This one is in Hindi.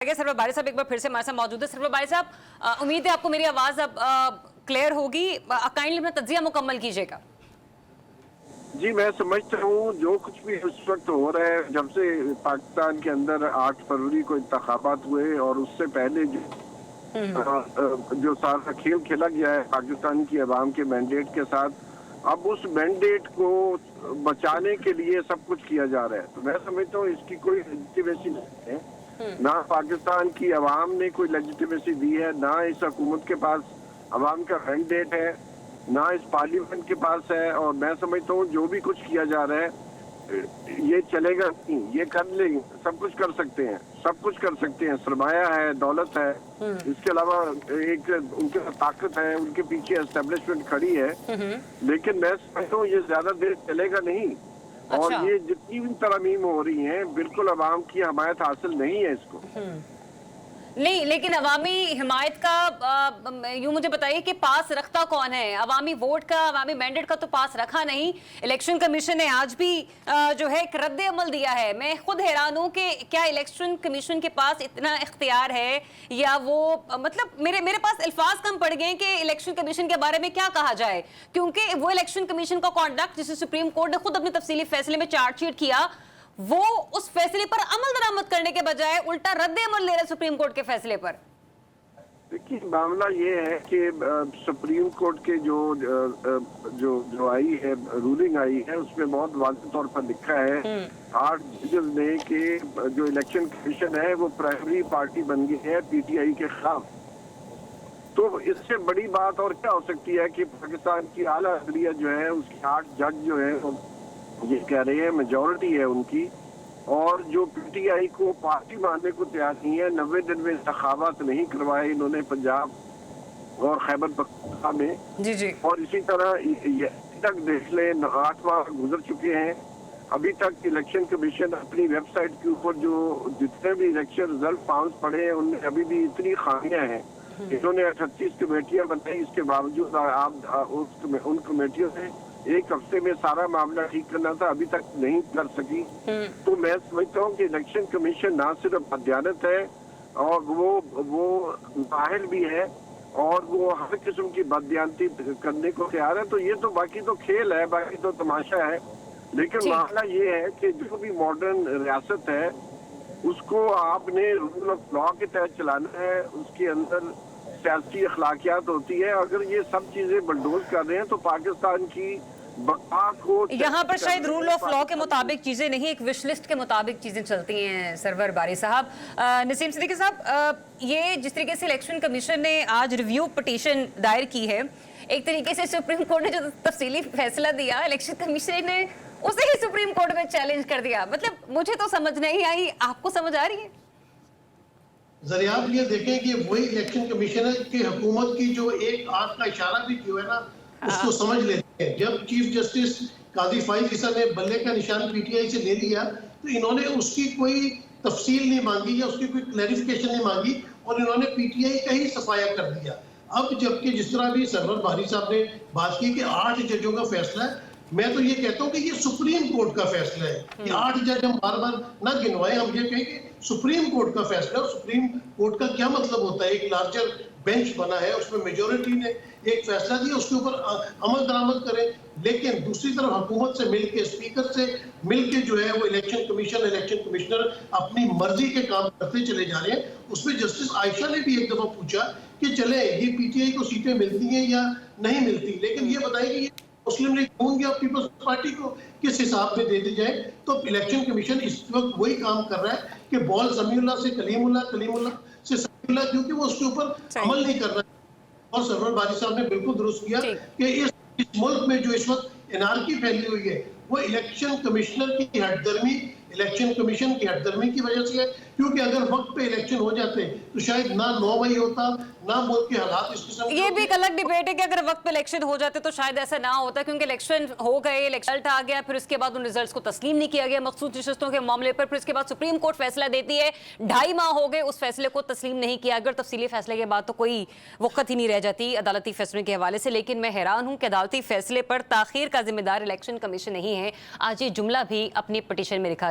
सरवर बारी साहब एक बार फिर से हमारे साथ मौजूद है। सरवर बारी साहब, उम्मीद है आपको मेरी आवाज अब क्लियर होगी। काइंडली अपना तज्जिया मुकम्मल कीजिएगा। जी, मैं समझता हूँ जो कुछ भी इस वक्त हो रहा है, जब से पाकिस्तान के अंदर 8 फरवरी को इंतखाबात हुए और उससे पहले जो सारा खेल खेला गया है पाकिस्तान की अवाम के मैंडेट के साथ, अब उस मैंडेट को बचाने के लिए सब कुछ किया जा रहा है। तो मैं समझता हूँ इसकी कोई लेजिटिमेसी नहीं है। ना पाकिस्तान की अवाम ने कोई लेजिटिमेसी दी है, ना इस हुकूमत के पास अवाम का मैंडेट है, ना इस पार्लियामेंट के पास है। और मैं समझता हूँ जो भी कुछ किया जा रहा है ये चलेगा नहीं, ये कर लेंगे, सब कुछ कर सकते हैं, सब कुछ कर सकते हैं। सरमाया है, दौलत है, इसके अलावा एक उनके ताकत है, उनके पीछे एस्टेब्लिशमेंट खड़ी है। लेकिन मैं समझता हूँ ये ज्यादा देर चलेगा नहीं। और ये जितनी भी तरमीम हो रही हैं बिल्कुल अवाम की हमायत हासिल नहीं है इसको। नहीं, लेकिन अवामी हिमायत का यूं मुझे बताइए कि पास रखता कौन है? अवामी वोट का, अवामी मैंडेट का तो पास रखा नहीं। इलेक्शन कमीशन ने आज भी जो है एक रद्द अमल दिया है। मैं खुद हैरान हूं कि क्या इलेक्शन कमीशन के पास इतना इख्तियार है, या वो मतलब मेरे पास अल्फाज कम पड़ गए कि इलेक्शन कमीशन के बारे में क्या कहा जाए, क्योंकि वो इलेक्शन कमीशन का कॉन्डक्ट जिसे सुप्रीम कोर्ट ने खुद अपने तफसीली फैसले में चार्जशीट किया, वो उस फैसले पर अमल दरामद करने के बजाय उल्टा रद्द अमल ले रहे सुप्रीम कोर्ट के फैसले पर। देखिए, मामला ये है कि सुप्रीम कोर्ट के जो आई है, रूलिंग आई है, उसमें बहुत वाज़ेह तौर पर लिखा है 8 जज ने कि जो इलेक्शन कमीशन है वो प्राइमरी पार्टी बन गई है पीटीआई के खिलाफ। तो इससे बड़ी बात और क्या हो सकती है कि पाकिस्तान की आला अदलिया जो है उसके 8 जज जो है ये कह रहे हैं मेजॉरिटी है उनकी, और जो पीटीआई को पार्टी मानने को तैयार नहीं है। 90 दिन में इंतखाबात नहीं करवाए इन्होंने पंजाब और खैबर पख्तूनख्वा में। जी। और इसी तरह तक देख लें 8 माह गुजर चुके हैं, अभी तक इलेक्शन कमीशन अपनी वेबसाइट के ऊपर जो जितने भी इलेक्शन रिजल्ट पाउंस पड़े हैं उनमें अभी भी इतनी खामियां हैं। इन्होंने 38 कमेटियां बनाई, इसके बावजूद आप उन कमेटियों से एक हफ्ते में सारा मामला ठीक करना था, अभी तक नहीं कर सकी। तो मैं समझता हूँ कि इलेक्शन कमीशन ना सिर्फ अध्यानत है और वो नाअहल भी है, और वो हर किस्म की बददियानती करने को तैयार है। तो ये तो बाकी तो खेल है, बाकी तो तमाशा है। लेकिन मामला ये है कि जो भी मॉडर्न रियासत है उसको आपने रूल ऑफ लॉ के तहत चलाना है, उसके अंदर सियासी अखलाकियात होती है। अगर ये सब चीजें बलडोज कर रहे हैं तो पाकिस्तान की बका को यहाँ पर शायद रूल ऑफ लॉ के मुताबिक चीजें नहीं, एक विश लिस्ट के मुताबिक चीजें चलती हैं। सरवर बारी साहब, नसीम सिद्दीकी साहब, ये जिस तरीके से इलेक्शन कमीशन ने आज रिव्यू पिटीशन दायर की है, एक तरीके से सुप्रीम कोर्ट ने जो तफसीली फैसला दिया, इलेक्शन कमीशन ने उसे ही सुप्रीम कोर्ट में चैलेंज कर दिया। मतलब मुझे तो समझ नहीं आई, आपको समझ आ रही है? जरिए आप ये देखें कि वही इलेक्शन कमीशनर की हुकूमत की जो एक आंख का इशारा भी जो है ना उसको समझ लेते हैं। जब चीफ जस्टिस काजी फाइज ईसा ने बल्ले का निशान पीटीआई से ले लिया तो इन्होंने उसकी कोई तफसील नहीं मांगी या उसकी कोई क्लैरिफिकेशन नहीं मांगी और इन्होंने पीटीआई का ही सफाया कर दिया। अब जबकि जिस तरह भी सरवर बारी साहब ने बात की कि 8 जजों का फैसला है, मैं तो ये कहता हूँ कि ये सुप्रीम कोर्ट का फैसला है कि 8 जज हम बार बार ना गिनवाएं, हम ये कहें कि सुप्रीम कोर्ट का फैसला। और सुप्रीम कोर्ट का क्या मतलब होता है? एक लार्जर बेंच बना है, उसमें मेजोरिटी ने एक फैसला दिया, उसके ऊपर अमल दरामद करें। लेकिन दूसरी तरफ हुकूमत से मिलके, स्पीकर से मिलके जो है वो इलेक्शन कमिश्नर अपनी मर्जी के काम करते चले जा रहे हैं। उसमें जस्टिस आयशा ने भी एक दफा पूछा कि चले ये पीटीआई को सीटें मिलती हैं या नहीं मिलती, लेकिन ये बताइए कि मुस्लिम लीग नून या पीपल्स पार्टी को किस हिसाब में दे दी जाए। तो इलेक्शन कमीशन इस वक्त वही काम कर रहा है कि बॉल समीउल्लाह से कलीमुल्लाह से समीउल्लाह, क्योंकि वो उसके ऊपर अमल नहीं कर रहा है। और सरवर बारी साहब ने बिल्कुल दुरुस्त किया कि इस मुल्क में जो इस वक्त एनार्की फैली हुई है वो इलेक्शन कमिश्नर की हटदर्मी, इलेक्शन कमीशन की हटदर्मी की वजह से है। क्योंकि अगर वक्त पे इलेक्शन हो जाते तो शायद ना 9 मई होता, ना मुल्क के हालात इस किस्म। ये भी एक अलग डिबेट है कि अगर वक्त पे इलेक्शन हो जाते तो शायद ऐसा ना होता, क्योंकि इलेक्शन हो गए, रिजल्ट आ गया, फिर उसके बाद उन रिजल्ट्स को तस्लीम नहीं किया गया मखसूस नशस्तों के मामले पर। फिर उसके बाद सुप्रीम कोर्ट फैसला देती है, 2.5 माह हो गए, उस फैसले को तस्लीम नहीं किया। अगर तफसीली फैसले के बाद तो कोई वक्त ही नहीं रह जाती अदालती फैसलों के हवाले से। लेकिन मैं हैरान हूं कि अदालती फैसले पर ताखीर का जिम्मेदार इलेक्शन कमीशन नहीं है। आज ये जुमला भी अपनी पिटीशन में लिखा